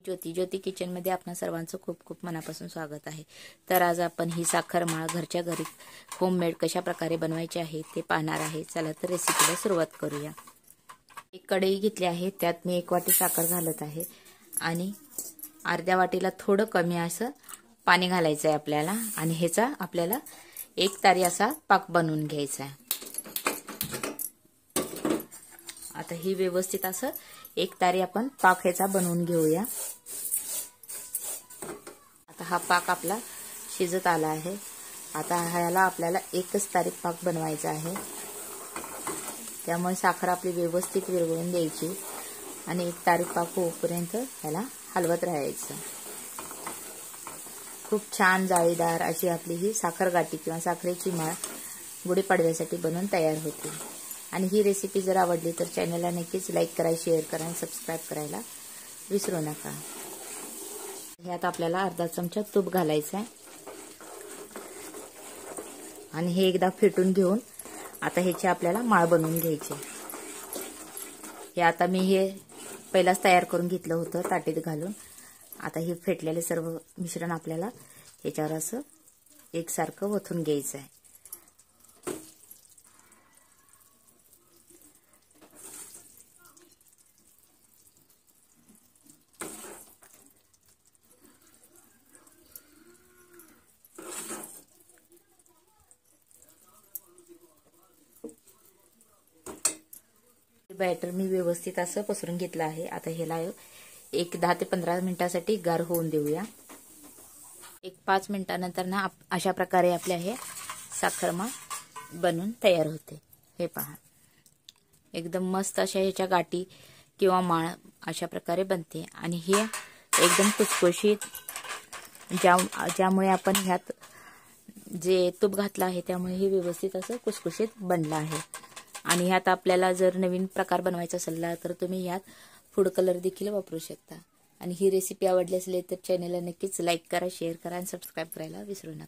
ज्योती किचनमध्ये आपणा सर्वांचं खूप खूप मनापासून स्वागत आहे। तर आज आपण ही साखर माळ घरच्या घरी होममेड कशा प्रकारे बनवायची आहे ते पाहणार आहे। चला तर रेसिपीला सुरुवात करूया। एक कढई घेतली आहे, त्यात मी 1 वाटी साखर घालत आहे आणि अर्ध्या वाटीला थोडं कमी असं पाणी घालायचं आहे आपल्याला आणि ह्याचा आपल्याला 1 तारी असा पाक बनवून घ्यायचा आहे। आता ही व्यवस्थित असं 1 तारी आपण पाक ह्याचा बनवून घेऊया। आता हा पाक आपला शिजत आला आहे। आता ह्याला आपल्याला 1च तारी पाक बनवायचा आहे, त्यामुळे साखर आपली व्यवस्थित विरघळून द्यायची आणि 1 तारी पाक होईपर्यंत ह्याला हलवत राहायचं। खूप छान जाळीदार अशी आपली ही साखर गाठी किंवा साखरेची माळ गुढीपाडव्यासाठी बनवून तयार होते। आणि ही रेसिपी जर आवडली तर चॅनलला नक्कीच लाईक करा, शेअर करा आणि सबस्क्राइब करायला विसरू नका। ह्यात आपल्याला अर्धा चमचा तूप घालायचं आहे आणि हे एकदा फेटून घेऊन आता ह्याची आपल्याला माळ बनवून घ्यायची। हे आता मी हे पहिलाच तयार करून घेतलं होतं ताटीत घालून। आता हे फेटलेले सर्व मिश्रण आपल्याला ह्याच्यावर असं एकसारखं ओतून घ्यायचं आहे। बॅटर मी व्यवस्थित असं पसरून घेतलं आहे। आता ह्याला एक 10 ते 15 मिनिटांसाठी गार होऊन देऊया। 5 मिनिटांनंतर ना अशा प्रकारे आपल्या हे साखर माळ बनून तयार होते। हे पहा, एकदम मस्त अशा ह्याच्या गाठी किंवा माळ अशा प्रकारे बनते आणि हे एकदम खुसखुशीत, ज्यामुळे आपण ह्यात जे तूप घातलं आहे त्यामुळे हे व्यवस्थित असं खुसखुशीत बनलं आहे। आणि ह्यात आपल्याला जर नवीन प्रकार बनवायचा असेल तर तुम्ही ह्यात फूड कलर देखील वापरू शकता। आणि ही रेसिपी आवडली असेल तर चॅनलला नक्कीच लाईक करा, शेअर करा आणि सबस्क्राइब करायला विसरू नका।